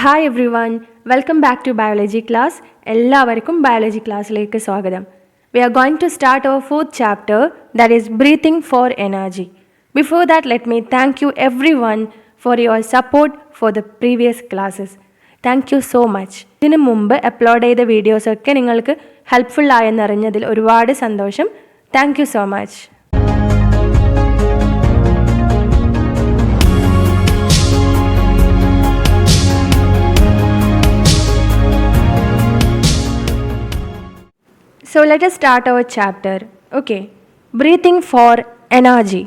Hi every one, welcome back two biology class. എല്ലാവർക്കും biology ക്ലാസ്സിലേക്ക് സ്വാഗതം. We are going to start our fourth chapter, that is breathing for energy. Before that, let me thank you everyone for your support for the previous classes. Thank you so much. ഇതിനു മുമ്പ് upload ചെയ്ത വീഡിയോസൊക്കെ നിങ്ങൾക്ക് helpful ആയെന്നറിഞ്ഞതിൽ ഒരുപാട് സന്തോഷം. Thank you so much. So let us start our chapter. Okay, breathing for energy.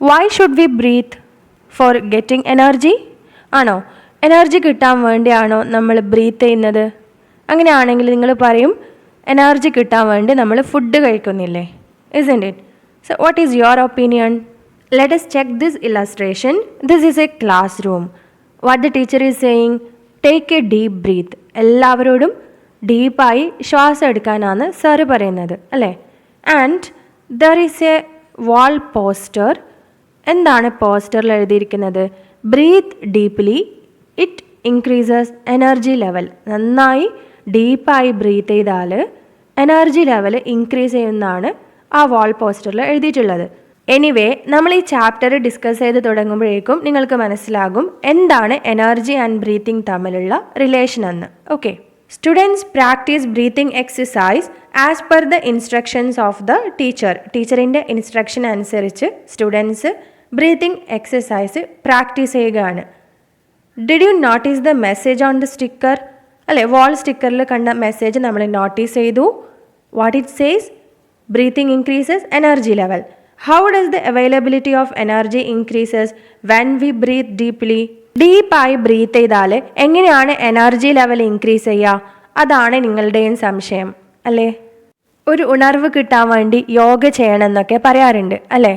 Why should we breathe? For getting energy? ആണോ, energy കിട്ടാൻ വേണ്ടിയാണോ നമ്മൾ ബ്രീത്ത് ചെയ്യുന്നത്? അങ്ങനെയാണെങ്കിൽ നിങ്ങൾ പറയും എനർജി കിട്ടാൻ വേണ്ടി നമ്മൾ food കഴിക്കുന്നില്ലേ? Isn't it? So what is your opinion? Let us check this illustration. This is a classroom. What the teacher is saying, take a deep breath. എല്ലാവരോടും ഡീപ്പായി ശ്വാസം എടുക്കാനാണ് സാറ് പറയുന്നത് അല്ലേ? And there is a wall poster. എന്താണ് പോസ്റ്ററിൽ എഴുതിയിരിക്കുന്നത്? Breathe deeply, it increases energy level. നന്നായി ഡീപ്പായി ബ്രീത്ത് ചെയ്താൽ എനർജി ലെവൽ ഇൻക്രീസ് ചെയ്യുന്നതാണ് ആ വാൾ പോസ്റ്ററിൽ എഴുതിയിട്ടുള്ളത്. എനിവേ, നമ്മൾ ഈ ചാപ്റ്റർ ഡിസ്കസ് ചെയ്ത് തുടങ്ങുമ്പോഴേക്കും നിങ്ങൾക്ക് മനസ്സിലാകും എന്താണ് എനർജി ആൻഡ് ബ്രീത്തിങ് തമ്മിലുള്ള റിലേഷൻ എന്ന്. Okay, students practice breathing exercise as per the instructions of the teacher. ടീച്ചറിൻ്റെ ഇൻസ്ട്രക്ഷൻ അനുസരിച്ച് സ്റ്റുഡൻസ് ബ്രീത്തിങ് എക്സസൈസ് പ്രാക്ടീസ് ചെയ്യുകയാണ്. Did you notice the message on the sticker? അല്ലെ, വാൾ സ്റ്റിക്കറിൽ കണ്ട മെസ്സേജ് നമ്മൾ notice ചെയ്തു. What it says? Breathing increases energy level. How does the availability of energy increases when we breathe deeply? ഡീപ്പായി breathe ചെയ്താൽ എങ്ങനെയാണ് energy level increase ചെയ്യുക? അതാണ് നിങ്ങളുടെയും സംശയം അല്ലേ? ഒരു ഉണർവ് കിട്ടാൻ വേണ്ടി യോഗ ചെയ്യണമെന്നൊക്കെ പറയാറുണ്ട് അല്ലേ?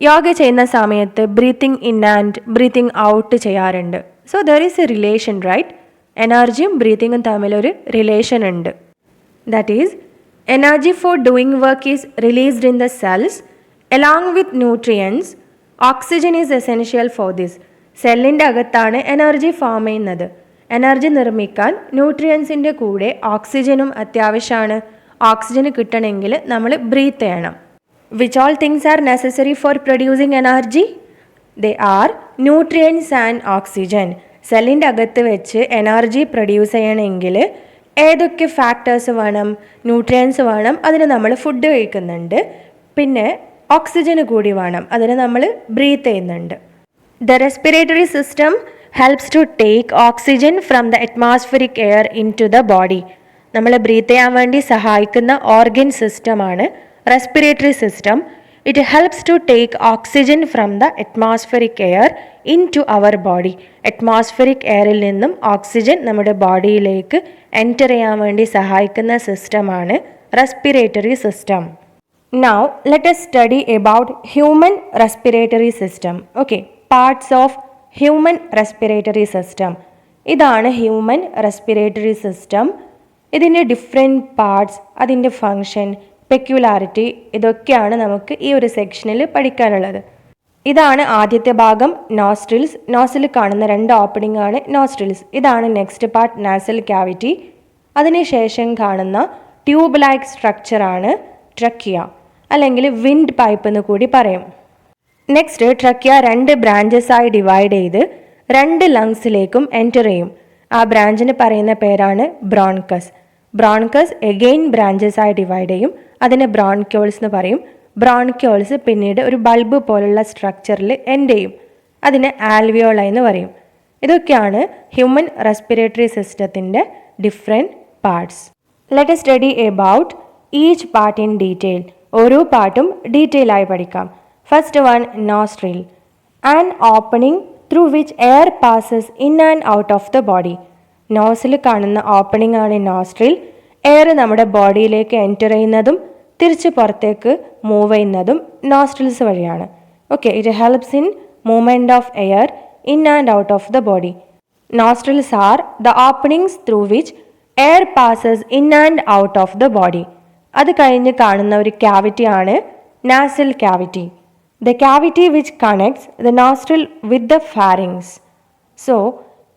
യോഗ ചെയ്യുന്ന സമയത്ത് breathing in and breathing out ചെയ്യാറുണ്ട്. So there is a relation, right? എനർജിയും ബ്രീത്തിങ്ങും തമ്മിലൊരു റിലേഷൻ ഉണ്ട്. That is energy for doing work is released in the cells along with nutrients. Oxygen is essential for this. സെല്ലിൻ്റെ അകത്താണ് energy form ചെയ്യുന്നത്. Energy നിർമ്മിക്കാൻ ന്യൂട്രിയൻസിൻ്റെ കൂടെ ഓക്സിജനും അത്യാവശ്യമാണ്. ഓക്സിജന് കിട്ടണമെങ്കിൽ നമ്മൾ ബ്രീത്ത് ചെയ്യണം. Which all things are necessary for producing energy? They are nutrients and oxygen. സെല്ലിൻ്റെ അകത്ത് വെച്ച് എനർജി പ്രൊഡ്യൂസ് ചെയ്യണമെങ്കിൽ ഏതൊക്കെ ഫാക്ടേഴ്സ് വേണം? ന്യൂട്രിയൻസ് വേണം, അതിന് നമ്മൾ ഫുഡ് കഴിക്കുന്നുണ്ട്. പിന്നെ ഓക്സിജന് കൂടി വേണം, അതിന് നമ്മൾ ബ്രീത്ത് ചെയ്യുന്നുണ്ട്. The respiratory system helps to take oxygen from the atmospheric air into the body. നമ്മൾ ബ്രീത്ത് ചെയ്യാൻ വേണ്ടി സഹായിക്കുന്ന ഓർഗൻ സിസ്റ്റമാണ് respiratory system. It helps to take oxygen from the atmospheric air into our body. Atmospheric എയറിൽ നിന്നും oxygen നമ്മുടെ ബോഡിയിലേക്ക് enter ചെയ്യാൻ വേണ്ടി സഹായിക്കുന്ന സിസ്റ്റമാണ് respiratory system. Now let us study about human respiratory system. Okay, parts of human respiratory system. ഇതാണ് human respiratory system. ഇതിൻ്റെ different parts, അതിൻ്റെ ഫങ്ഷൻ, പെക്യുലാരിറ്റി, ഇതൊക്കെയാണ് നമുക്ക് ഈ ഒരു സെക്ഷനിൽ പഠിക്കാനുള്ളത്. ഇതാണ് ആദ്യത്തെ ഭാഗം, നോസ്ട്രിൽസ്. നോസിൽ കാണുന്ന രണ്ട് ഓപ്പണിംഗ് ആണ് നോസ്ട്രിൽസ്. ഇതാണ് നെക്സ്റ്റ് പാർട്ട്, നാസൽ ക്യാവിറ്റി. അതിനുശേഷം കാണുന്ന ട്യൂബ് ലൈക്ക് സ്ട്രക്ചറാണ് ട്രക്കിയ, അല്ലെങ്കിൽ വിൻഡ് പൈപ്പ് എന്ന് കൂടി പറയും. നെക്സ്റ്റ്, ട്രക്കിയ രണ്ട് ബ്രാഞ്ചസ് ആയി ഡിവൈഡ് ചെയ്ത് രണ്ട് ലങ്സിലേക്കും എൻറ്റർ ചെയ്യും. ആ ബ്രാഞ്ചിന് പറയുന്ന പേരാണ് ബ്രോൺകസ്. ബ്രോൺകസ് എഗെയിൻ ബ്രാഞ്ചസ് ആയി ഡിവൈഡ് ചെയ്യും, അതിന് ബ്രോൺക്യോൾസ് എന്ന് പറയും. ബ്രോൺക്യോൾസ് പിന്നീട് ഒരു ബൾബ് പോലുള്ള സ്ട്രക്ചറിൽ എൻഡ് ചെയ്യും, അതിന് ആൽവിയോള എന്ന് പറയും. ഇതൊക്കെയാണ് ഹ്യൂമൻ റെസ്പിറേറ്ററി സിസ്റ്റത്തിൻ്റെ different parts. Let us study about each part in detail. ഓരോ പാർട്ടും ഡീറ്റെയിൽ ആയി പഠിക്കാം. First one, nostril. An opening through which air passes in and out of the body. Nozzle കാണുന്ന ഓപ്പണിംഗ് ആണ് നോസ്ട്രിൽ. എയർ നമ്മുടെ ബോഡിയിലേക്ക് enter ചെയ്യുന്നതും തിരിച്ച് പുറത്തേക്ക് മൂവ് ചെയ്യുന്നതും നോസ്ട്രിൽസ് വഴിയാണ്. Okay, it helps in movement of air in and out of the body. Nostrils are the openings through which air passes in and out of the body. അത് കഴിഞ്ഞ് കാണുന്ന ഒരു ക്യാവിറ്റിയാണ് nasal cavity. The cavity which connects the nostril with the pharynx. So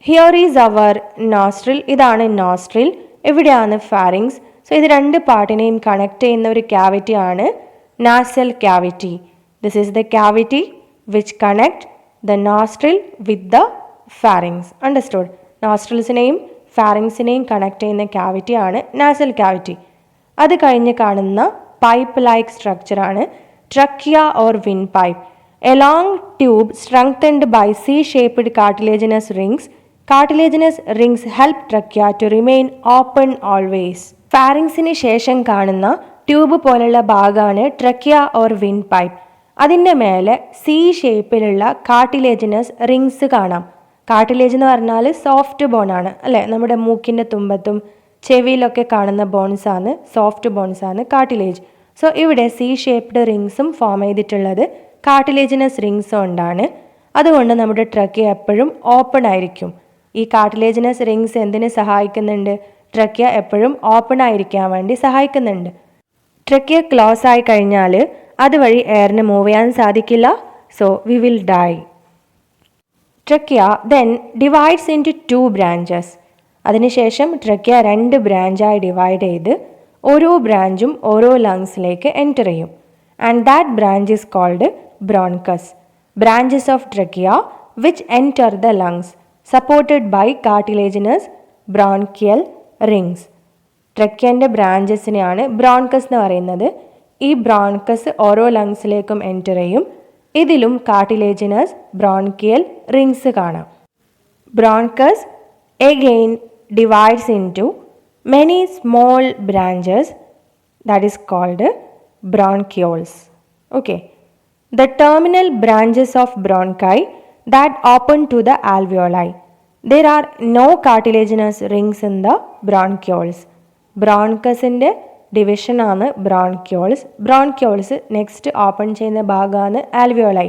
here is our nostril, ഇതാണ് nostril. എവിടെയാണ് pharynx. So ഇത് രണ്ട് പാർട്ടിനെയും കണക്ട് ചെയ്യുന്ന ഒരു ക്യാവിറ്റി ആണ് nasal cavity. This is the cavity which connect the nostril with the pharynx. Understood? നോസ്ട്രിൽസിനെയും ഫാരിങ്സിനെയും കണക്ട് ചെയ്യുന്ന ക്യാവിറ്റി ആണ് നാസൽ ക്യാവിറ്റി. അത് കഴിഞ്ഞ് കാണുന്ന പൈപ്പ് ലൈക്ക് സ്ട്രക്ചറാണ് trachea or windpipe. A long tube strengthened by C-shaped cartilaginous rings. Cartilaginous rings help trachea to remain open always. ഫാരിങ്സിന് ശേഷം കാണുന്ന ട്യൂബ് പോലുള്ള ഭാഗമാണ് ട്രക്കിയ ഓർ വിൻ പൈപ്പ്. അതിൻ്റെ മേലെ C-ഷേപ്പിലുള്ള കാർട്ടിലേജിനസ് റിങ്സ് കാണാം. കാർട്ടിലേജ് എന്ന് പറഞ്ഞാൽ സോഫ്റ്റ് ബോൺ ആണ് അല്ലേ? നമ്മുടെ മൂക്കിൻ്റെ തുമ്പത്തും ചെവിയിലൊക്കെ കാണുന്ന ബോൺസാണ് സോഫ്റ്റ് ബോൺസാണ് കാർട്ടിലേജ്. സോ ഇവിടെ C-ഷേപ്ഡ് റിങ്സും ഫോം ചെയ്തിട്ടുള്ളത് കാർട്ടിലേജിനസ് റിങ്സ് കൊണ്ടാണ്. അതുകൊണ്ട് നമ്മുടെ ട്രക്കിയ എപ്പോഴും ഓപ്പൺ ആയിരിക്കും. ഈ കാർട്ടിലേജിനസ് റിങ്സ് എന്തിനു സഹായിക്കുന്നുണ്ട്? ട്രക്കിയ എപ്പോഴും ഓപ്പൺ ആയിരിക്കാൻ വേണ്ടി സഹായിക്കുന്നുണ്ട്. ട്രക്കിയ ക്ലോസ് ആയി കഴിഞ്ഞാൽ അതുവഴി എയറിന് മൂവ് ചെയ്യാൻ സാധിക്കില്ല. So we will die. Trachea then divides into 2 branches. അതിനുശേഷം ട്രക്കിയ 2 ബ്രാഞ്ചായി ഡിവൈഡ് ചെയ്ത് ഓരോ ബ്രാഞ്ചും ഓരോ ലങ്സിലേക്ക് എൻറ്റർ ചെയ്യും. And that branch is called bronchus. Branches of trachea which enter the lungs supported by cartilaginous bronchial rings. ട്രക്കിയൻ്റെ ബ്രാഞ്ചസിനെയാണ് ബ്രോൺകസ് എന്ന് പറയുന്നത്. ഈ ബ്രോൺകസ് ഓരോ ലങ്സിലേക്കും എൻറ്റർ ചെയ്യും. ഇതിലും കാർട്ടിലേജിനസ് ബ്രോൺകിയൽ റിങ്സ് കാണാം. ബ്രോൺകസ് again divides into many small branches that is called bronchioles. Okay. The terminal branches of bronchi that open to the alveoli. There are no cartilaginous rings in the bronchioles. Bronchusന്റെ division ആണ് bronchioles. ബ്രോൺക്യോൾസ് next open ചെയ്യുന്ന ഭാഗമാണ് alveoli.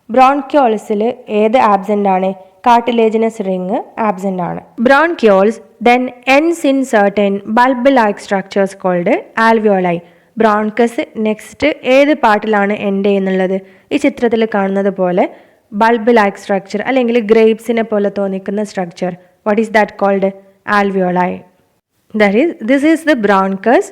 ബ്രോൺക്യോൾസിൽ ഏത് absent ആണ്? Cartilaginous ring absent ആണ്. Bronchioles then ends in certain bulb like structures called alveoli. Bronchus next ഏത് പാർട്ടിലാണ് end ചെയ്യുന്നുള്ളത്? ഈ ചിത്രത്തിൽ കാണുന്നത് പോലെ ബൾബ് ലൈക്ക് സ്ട്രക്ചർ അല്ലെങ്കിൽ ഗ്രേപ്സിനെ പോലെ തോന്നിക്കുന്ന structure. What is that called? Alveoli. This is the bronchus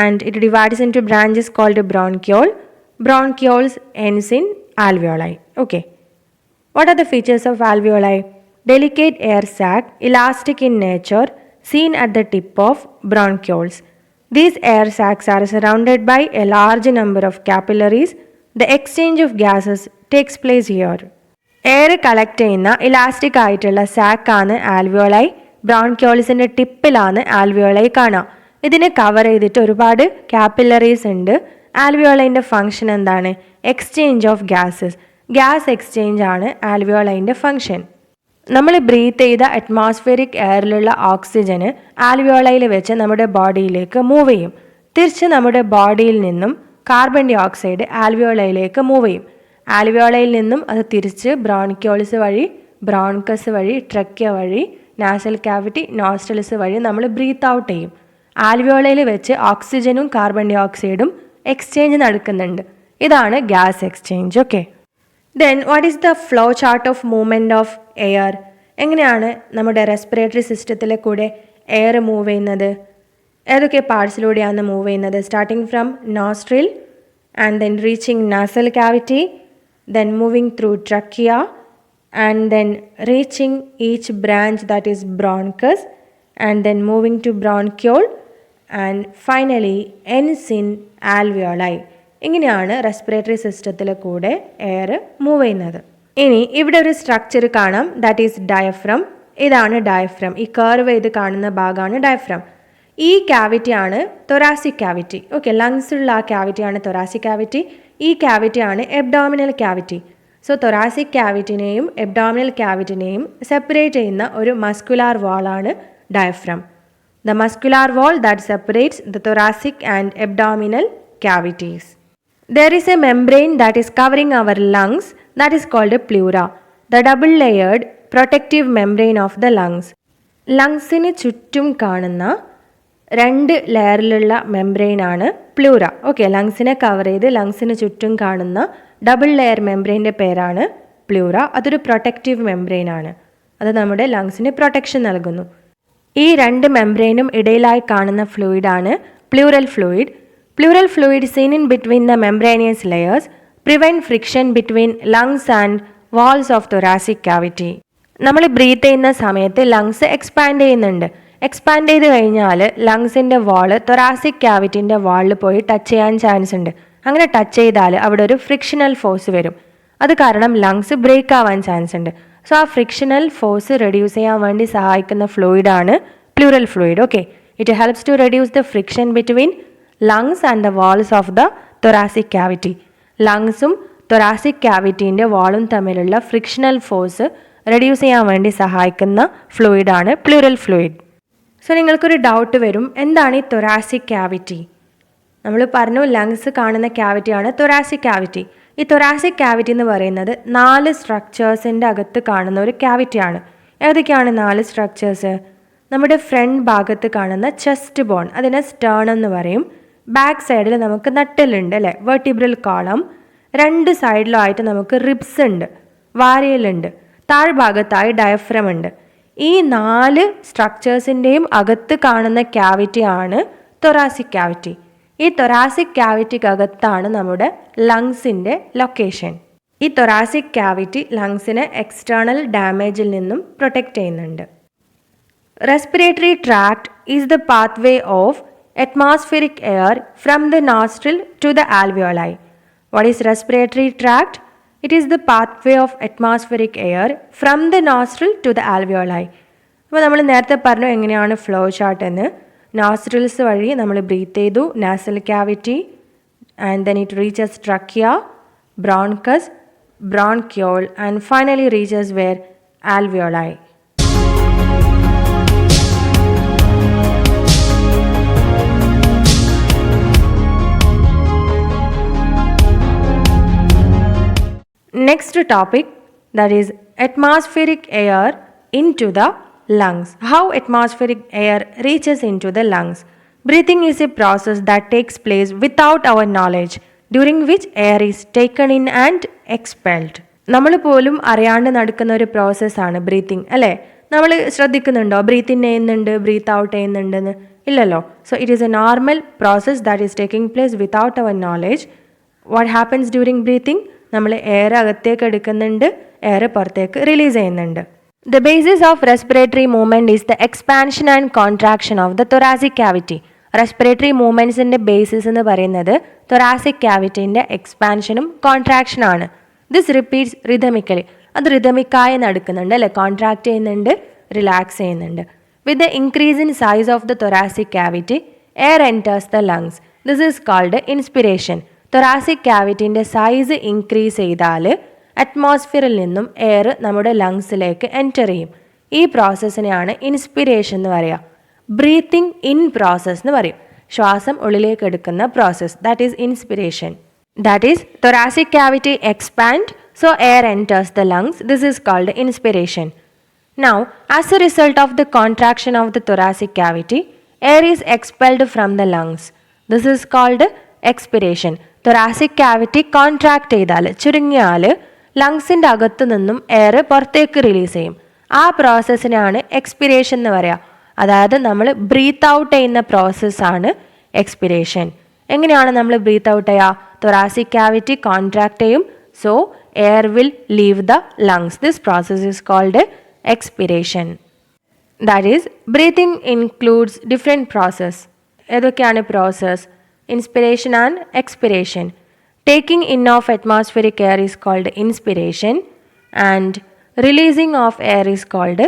and it divides into branches called bronchiole. Bronchioles ends in alveoli. Okay. What are the features of alveoli? Delicate air sac, elastic in nature, seen at the tip of bronchioles. These air sacs are surrounded by a large number of capillaries. The exchange of gases takes place here. Air collect ചെയ്യുന്ന elastic ആയിട്ടുള്ള സാക്കാണ് alveoli. ബ്രോൺക്യോൾസിൻ്റെ ടിപ്പിലാണ് alveoli കാണാം. ഇതിനെ cover ചെയ്തിട്ട് ഒരുപാട് capillaries ഉണ്ട്. ആൽവിയോളൈൻ്റെ function എന്താണ്? Exchange of gases. Gas exchange ആണ് ആൽവിയോളൈൻ്റെ function. നമ്മൾ ബ്രീത്ത് ചെയ്ത അറ്റ്മോസ്ഫിയറിക് എയറിലുള്ള ഓക്സിജന് ആൽവിയോളൈയിൽ വെച്ച് നമ്മുടെ ബോഡിയിലേക്ക് മൂവ് ചെയ്യും. തിരിച്ച് നമ്മുടെ ബോഡിയിൽ നിന്നും കാർബൺ ഡൈ ഓക്സൈഡ് ആൽവിയോളൈയിലേക്ക് മൂവ് ചെയ്യും. ആൽവിയോളയിൽ നിന്നും അത് തിരിച്ച് ബ്രോൺക്യോൾസ് വഴി, ബ്രോൺകസ് വഴി, ട്രക്കിയ വഴി, നാസൽ ക്യാവിറ്റി, നോസ്ട്രൽസ് വഴി നമ്മൾ ബ്രീത്ത് ഔട്ട് ചെയ്യും. ആൽവിയോളയിൽ വെച്ച് ഓക്സിജനും കാർബൺ ഡൈ ഓക്സൈഡും എക്സ്ചേഞ്ച് നടക്കുന്നുണ്ട്. ഇതാണ് gas exchange. Okay. Then what is the flow chart of movement of air? എങ്ങനെയാണ് നമ്മുടെ റെസ്പിറേറ്ററി സിസ്റ്റത്തിലെ കൂടെ എയർ മൂവ് ചെയ്യുന്നത്? ഏതൊക്കെ പാർട്സിലൂടെയാണ് മൂവ് ചെയ്യുന്നത്? Starting from nostril and then reaching nasal cavity, then moving through trachea and then reaching each branch that is bronchus and then moving to bronchiole and finally ends in alveoli. ഇങ്ങനെയാണ് respiratory സിസ്റ്റത്തിലെ കൂടെ air move ചെയ്യുന്നത്. ഇനി ഇവിടെ ഒരു structure കാണാം, that is diaphragm. ഇതാണ് diaphragm. ഈ കർവ് ചെയ്ത് കാണുന്ന ഭാഗമാണ് ഡയഫ്രം. ഈ ക്യാവിറ്റിയാണ് തൊറാസിക് ക്യാവിറ്റി. ഓക്കെ, ലങ്സിലുള്ള ആ ക്യാവിറ്റിയാണ് തൊറാസിക് ക്യാവിറ്റി. ഈ ക്യാവിറ്റിയാണ് എബ്ഡോമിനൽ ക്യാവിറ്റി. സോ തൊറാസിക് ക്യാവിറ്റിനെയും എബ്ഡോമിനൽ ക്യാവിറ്റിനെയും സെപ്പറേറ്റ് ചെയ്യുന്ന ഒരു മസ്കുലാർ വാളാണ് diaphragm. The muscular wall that separates the thoracic and abdominal cavities. There is a membrane that is covering our lungs that is called a pleura, the double layered protective membrane of the lungs. ലങ്സിന് ചുറ്റും കാണുന്ന 2 ലെയറിലുള്ള മെംബ്രെയിനാണ് pleura. Okay, ലങ്സിനെ cover ചെയ്ത് ലങ്സിന് ചുറ്റും കാണുന്ന double layer മെംബ്രെയിൻ്റെ പേരാണ് pleura. അതൊരു protective മെംബ്രെയിനാണ്. അത് നമ്മുടെ ലങ്സിന് protection നൽകുന്നു. ഈ രണ്ട് മെംബ്രെയിനും ഇടയിലായി കാണുന്ന ഫ്ലൂയിഡാണ് pleural fluid. Pleural fluid seen in between the membranous layers prevent friction between lungs and walls of thoracic cavity. നമ്മൾ ബ്രീത്ത് ചെയ്യുന്ന സമയത്ത് ലങ്സ് എക്സ്പാൻഡ് ചെയ്യുന്നുണ്ട്. എക്സ്പാൻഡ് ചെയ്ത് കഴിഞ്ഞാൽ ലങ്സിൻ്റെ വാള് തൊറാസിക് ക്യാവിറ്റിൻ്റെ വാളിൽ പോയി ടച്ച് ചെയ്യാൻ ചാൻസ് ഉണ്ട്. അങ്ങനെ ടച്ച് ചെയ്താൽ അവിടെ ഒരു ഫ്രിക്ഷണൽ ഫോഴ്സ് വരും. അത് കാരണം ലങ്സ് ബ്രേക്ക് ആവാൻ ചാൻസ് ഉണ്ട്. സോ ആ ഫ്രിക്ഷണൽ ഫോഴ്സ് റെഡ്യൂസ് ചെയ്യാൻ വേണ്ടി സഹായിക്കുന്ന ഫ്ലൂയിഡാണ് pleural fluid. Okay, it helps to reduce the friction between lungs and the walls of the thoracic cavity. ലങ്സും തൊറാസിക് ക്യാവിറ്റീൻ്റെ വാളും തമ്മിലുള്ള ഫ്രിക്ഷണൽ ഫോഴ്സ് റെഡ്യൂസ് ചെയ്യാൻ വേണ്ടി സഹായിക്കുന്ന ഫ്ലൂയിഡാണ് പ്ലൂറൽ ഫ്ലൂയിഡ്. സോ നിങ്ങൾക്കൊരു ഡൗട്ട് വരും, എന്താണ് ഈ തൊറാസിക് ക്യാവിറ്റി? നമ്മൾ പറഞ്ഞു ലങ്സ് കാണുന്ന ക്യാവിറ്റിയാണ് തൊറാസിക് ക്യാവിറ്റി. ഈ തൊറാസിക് ക്യാവിറ്റി എന്ന് പറയുന്നത് 4 സ്ട്രക്ചേഴ്സിൻ്റെ അകത്ത് കാണുന്ന ഒരു ക്യാവിറ്റിയാണ്. ഏതൊക്കെയാണ് 4 സ്ട്രക്ചേഴ്സ്? നമ്മുടെ ഫ്രണ്ട് ഭാഗത്ത് കാണുന്ന ചെസ്റ്റ് ബോൺ, അതിനെ സ്റ്റേർണം എന്ന് പറയും. ബാക്ക് സൈഡിൽ നമുക്ക് നട്ടെല്ലുണ്ട് അല്ലേ, വെർട്ടിബ്രൽ കോളം. 2 സൈഡിലുമായിട്ട് നമുക്ക് റിബ്സ് ഉണ്ട്, വാരിയലുണ്ട്. താഴ്ഭാഗത്തായി ഡയഫ്രം ഉണ്ട്. ഈ 4 സ്ട്രക്ചേഴ്സിൻ്റെയും അകത്ത് കാണുന്ന ക്യാവിറ്റിയാണ് തൊറാസിക് ക്യാവിറ്റി. ഈ തൊറാസിക് ക്യാവിറ്റിക്കകത്താണ് നമ്മുടെ ലങ്സിൻ്റെ ലൊക്കേഷൻ. ഈ തൊറാസിക് ക്യാവിറ്റി ലങ്സിനെ എക്സ്റ്റേണൽ ഡാമേജിൽ നിന്നും പ്രൊട്ടക്റ്റ് ചെയ്യുന്നുണ്ട്. Respiratory tract is the pathway of atmospheric air from the nostril to the alveoli. What is respiratory tract? It is the pathway of atmospheric air from the nostril to the alveoli. അപ്പോൾ നമ്മൾ നേരത്തെ പറഞ്ഞു എങ്ങനെയാണ് flow chart എന്ന്. Nostrils വഴി നമ്മൾ breathe ചെയ്തു, nasal cavity, and then it reaches trachea, bronchus, bronchiole, and finally reaches where alveoli. Next topic, that is atmospheric air into the lungs. How atmospheric air reaches into the lungs? Breathing is a process that takes place without our knowledge, during which air is taken in and expelled. നമ്മൾ പോലും അറിയാണ്ട് നടക്കുന്ന ഒരു പ്രോസസ്സാണ് breathing അല്ലേ? നമ്മൾ ശ്രദ്ധിക്കുന്നുണ്ടോ breathe in ചെയ്യുന്നുണ്ട്, ബ്രീത്ത് ഔട്ട് ചെയ്യുന്നുണ്ടെന്ന്? ഇല്ലല്ലോ. So it is a normal process that is taking place without our knowledge. What happens during breathing? നമ്മൾ എയർ അകത്തേക്ക് എടുക്കുന്നുണ്ട്, എയർ പുറത്തേക്ക് റിലീസ് ചെയ്യുന്നുണ്ട്. The basis of respiratory movement is the expansion and contraction of the thoracic cavity. Respiratory മൂവ്മെൻറ്റ്സിൻ്റെ basis എന്ന് പറയുന്നത് thoracic ക്യാവിറ്റീൻ്റെ എക്സ്പാൻഷനും കോൺട്രാക്ഷനാണ്. This repeats rhythmically. അത് റിതമിക്കായി നടക്കുന്നുണ്ട് അല്ലേ? കോൺട്രാക്ട് ചെയ്യുന്നുണ്ട്, റിലാക്സ് ചെയ്യുന്നുണ്ട്. With the increase in size of the thoracic cavity air enters the lungs. This is called inspiration. Thoracic ക്യാവിറ്റിൻ്റെ സൈസ് ഇൻക്രീസ് ചെയ്താൽ അറ്റ്മോസ്ഫിയറിൽ നിന്നും എയർ നമ്മുടെ ലങ്സിലേക്ക് എൻറ്റർ ചെയ്യും. ഈ പ്രോസസ്സിനെയാണ് ഇൻസ്പിരേഷൻ എന്ന് പറയുക. ബ്രീത്തിങ് ഇൻ പ്രോസസ് എന്ന് പറയും. ശ്വാസം ഉള്ളിലേക്ക് എടുക്കുന്ന process, that is inspiration. That is thoracic cavity expand, so air enters the lungs. This is called inspiration. Now as a result of the contraction of the thoracic cavity air is expelled from the lungs. This is called expiration. Thoracic cavity contract ചെയ്താൽ, ചുരുങ്ങിയാൽ ലങ്സിൻ്റെ അകത്തു നിന്നും air പുറത്തേക്ക് release ചെയ്യും. ആ പ്രോസസ്സിനാണ് expiration എന്ന് പറയുക. അതായത് നമ്മൾ ബ്രീത്ത് ഔട്ട് ചെയ്യുന്ന പ്രോസസ്സാണ് എക്സ്പിരേഷൻ. എങ്ങനെയാണ് നമ്മൾ ബ്രീത്ത് ഔട്ട് ചെയ്യുക? തൊറാസിക് ക്യാവിറ്റി കോൺട്രാക്ട് ചെയ്യും, so air will leave the lungs. This process is called expiration. That is breathing includes different process. ഏതൊക്കെയാണ് process? Inspiration and expiration. Taking in of atmospheric air is called inspiration and releasing of air is called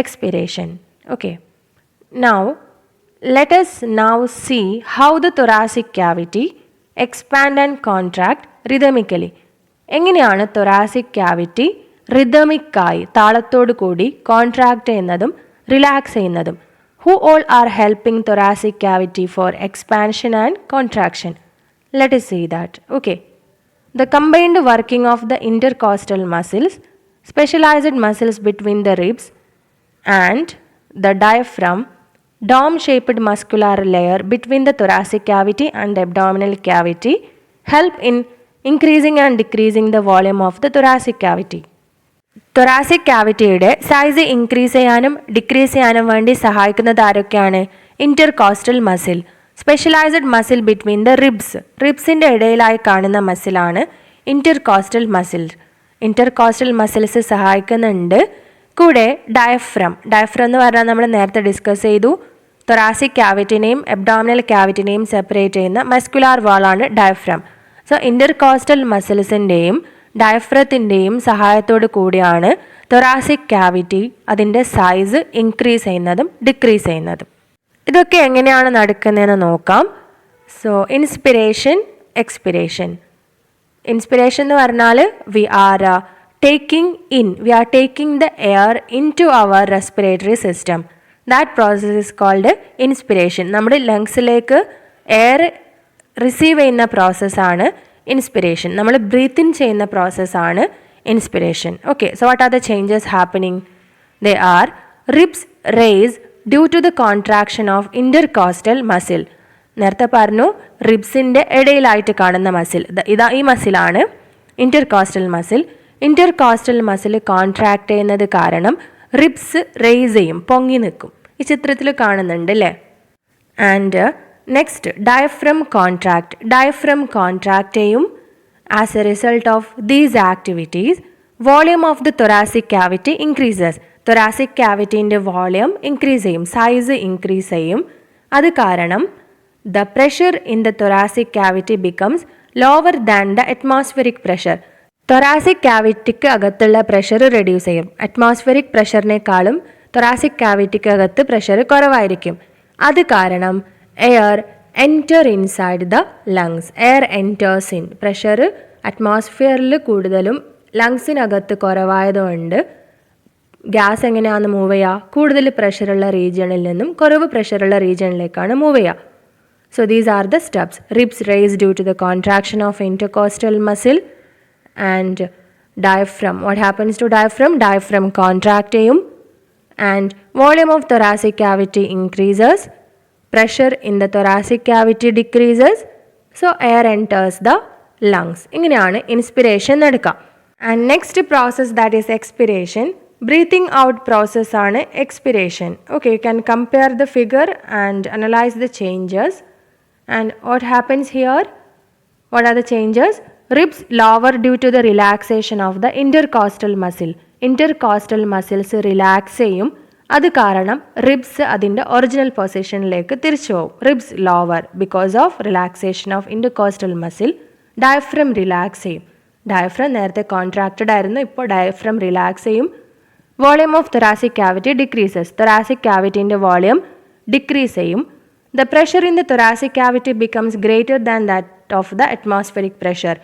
expiration. Okay. Now let us now see how the thoracic cavity expand and contract rhythmically. എങ്ങനെയാണ് thoracic cavity റിതമിക്കായി താളത്തോടു കൂടി contract ചെയ്യുന്നതും relax ചെയ്യുന്നതും? Who all are helping thoracic cavity for expansion and contraction? Let us see that. Okay. The combined working of the intercostal muscles, specialized muscles between the ribs and the diaphragm, dome-shaped muscular layer between the thoracic cavity and the abdominal cavity help in increasing and decreasing the volume of the thoracic cavity. Thoracic ക്യാവിറ്റിയുടെ size increase ചെയ്യാനും decrease ചെയ്യാനും വേണ്ടി സഹായിക്കുന്നത് ആരൊക്കെയാണ്? Intercostal muscle, specialised muscle between the ribs. റിബ്സിൻ്റെ ഇടയിലായി കാണുന്ന മസിലാണ് ഇന്റർകോസ്റ്റൽ മസിൽ. ഇന്റർകോസ്റ്റൽ മസിൽസ് സഹായിക്കുന്നുണ്ട്. കൂടെ ഡയഫ്രം എന്ന് പറഞ്ഞാൽ നമ്മൾ നേരത്തെ ഡിസ്കസ് ചെയ്തു. തൊറാസിക് ക്യാവിറ്റിനെയും അബ്ഡോമിനൽ ക്യാവിറ്റിനെയും സെപ്പറേറ്റ് ചെയ്യുന്ന മസ്കുലാർ വാളാണ് ഡയഫ്രം. സോ ഇന്റർകോസ്റ്റൽ മസിൽസിൻ്റെയും ഡയഫ്രത്തിൻ്റെയും സഹായത്തോടു കൂടിയാണ് തൊറാസിക് ക്യാവിറ്റി അതിൻ്റെ സൈസ് ഇൻക്രീസ് ചെയ്യുന്നതും ഡിക്രീസ് ചെയ്യുന്നതും. ഇതൊക്കെ എങ്ങനെയാണ് നടക്കുന്നതെന്ന് നോക്കാം. So inspiration, expiration. ഇൻസ്പിരേഷൻ എന്ന് പറഞ്ഞാൽ we are taking the air into our respiratory system. That process is called inspiration. നമ്മുടെ ലങ്സിലേക്ക് എയർ റിസീവ് ചെയ്യുന്ന പ്രോസസ്സാണ് ഇൻസ്പിരേഷൻ. നമ്മൾ ബ്രീത്ത് ഇൻ ചെയ്യുന്ന പ്രോസസ്സാണ് inspiration. Okay, so what are the changes happening? They are ribs raise due to the contraction of intercostal muscle. നേരത്തെ പറഞ്ഞു റിബ്സിൻ്റെ ഇടയിലായിട്ട് കാണുന്ന മസിൽ, ഈ മസിലാണ് intercostal muscle. Intercostal muscle contract ചെയ്യുന്നത് കാരണം റിബ്സ് റേസ് ചെയ്യും, പൊങ്ങി നിൽക്കും. ഈ ചിത്രത്തിൽ കാണുന്നുണ്ട് അല്ലേ? ആൻഡ് നെക്സ്റ്റ് ഡയഫ്രം കോൺട്രാക്ട് ചെയ്യും. As a result of these activities volume of the thoracic cavity increases. Thoracic ക്യാവിറ്റീൻ്റെ വോളിയം ഇൻക്രീസ് ചെയ്യും, സൈസ് ഇൻക്രീസ് ചെയ്യും. അത് കാരണം the pressure in the thoracic cavity becomes lower than the atmospheric pressure. Thoracic ക്യാവിറ്റിക്ക് അകത്തുള്ള pressure reduce ചെയ്യും. Atmospheric പ്രഷറിനേക്കാളും thoracic ക്യാവിറ്റിക്ക് അകത്ത് പ്രഷർ കുറവായിരിക്കും. അത് കാരണം air enter inside the lungs. Air enters in. Pressure അറ്റ്മോസ്ഫിയറിൽ കൂടുതലും ലങ്സിനകത്ത് കുറവായതുകൊണ്ട് ഗ്യാസ് എങ്ങനെയാണ് മൂവ് ചെയ്യുക? കൂടുതൽ പ്രഷറുള്ള റീജിയണിൽ നിന്നും കുറവ് പ്രഷറുള്ള റീജിയണിലേക്കാണ് മൂവ് ചെയ്യുക. So these are the steps. Ribs raise due to the contraction of intercostal muscle. And diaphragm, what happens to diaphragm? Diaphragm contract ചെയ്യും. And volume of thoracic cavity increases. Pressure in the thoracic cavity decreases. So air enters the lungs. ഇങ്ങനെയാണ് inspiration നടക്കുക. And next process that is expiration. Breathing out process ആണ് expiration. Okay, you can compare the figure and analyse the changes. And what happens here? What are the changes? Ribs lower due to the relaxation of the intercostal muscle. Intercostal muscles relax ചെയ്യും. അത് കാരണം ribs അതിൻ്റെ original പൊസിഷനിലേക്ക് തിരിച്ചു പോകും. Ribs lower because of relaxation of intercostal muscle. Diaphragm relax ചെയ്യും. Diaphragm നേരത്തെ contracted ആയിരുന്നു, ഇപ്പോൾ ഡയഫ്രം റിലാക്സ് ചെയ്യും. Volume of thoracic cavity decreases. Thoracic ക്യാവിറ്റീൻ്റെ വോളിയം ഡിക്രീസ് ചെയ്യും. The pressure in the thoracic cavity becomes greater than that of the atmospheric pressure.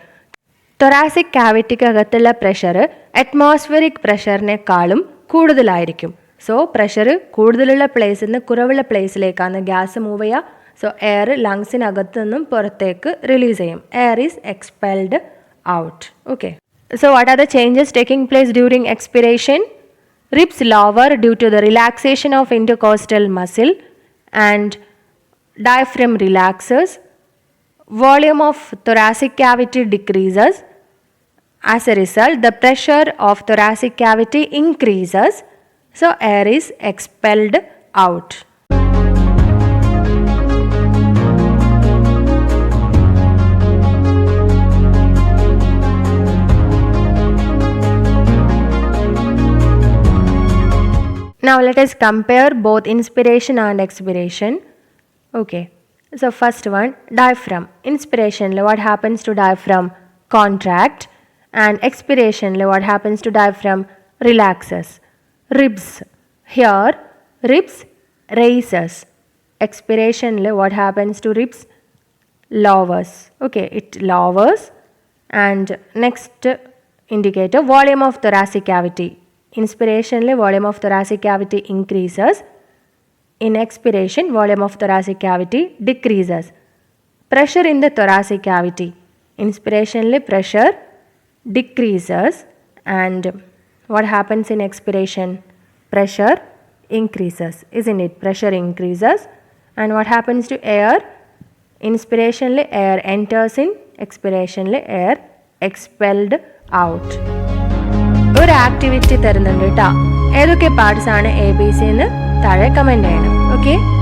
Thoracic ക്യാവിറ്റിക്ക് അകത്തുള്ള pressure atmospheric പ്രഷറിനേക്കാളും കൂടുതലായിരിക്കും. സോ പ്രഷർ കൂടുതലുള്ള പ്ലേസിൽ നിന്ന് കുറവുള്ള പ്ലേസിലേക്കാണ് ഗ്യാസ് മൂവ് ചെയ്യുക. സോ എയർ ലങ്സിനകത്ത് നിന്നും പുറത്തേക്ക് റിലീസ് ചെയ്യും. Air is expelled out. Okay, so what are the changes taking place during expiration? Ribs lower due to the relaxation of intercostal muscle and diaphragm relaxes. Volume of thoracic cavity decreases. As a result, the pressure of thoracic cavity increases. So air is expelled out. Now let us compare both inspiration and expiration. Okay, so first one, diaphragm. Inspiration, what happens to diaphragm? Contract. And expiration, what happens to diaphragm? Relaxes. Ribs. Here, ribs raises. Expiration, what happens to ribs? Lowers. Okay, it lowers. And next indicator, volume of thoracic cavity. Inspiration, volume of thoracic cavity increases. In expiration, volume of thoracic cavity decreases. Pressure in the thoracic cavity. Inspiration, pressure decreases. And what happens in expiration? Pressure increases. Isn't it? Pressure increases. And what happens to air? Inspiration, air enters in. Expiration, air expelled out. ഒരു activity തരുന്നുണ്ട് കേട്ടോ. ഏതൊക്കെ parts ആണ് ABC എന്ന് താഴെ comment ചെയ്യണം. Okay.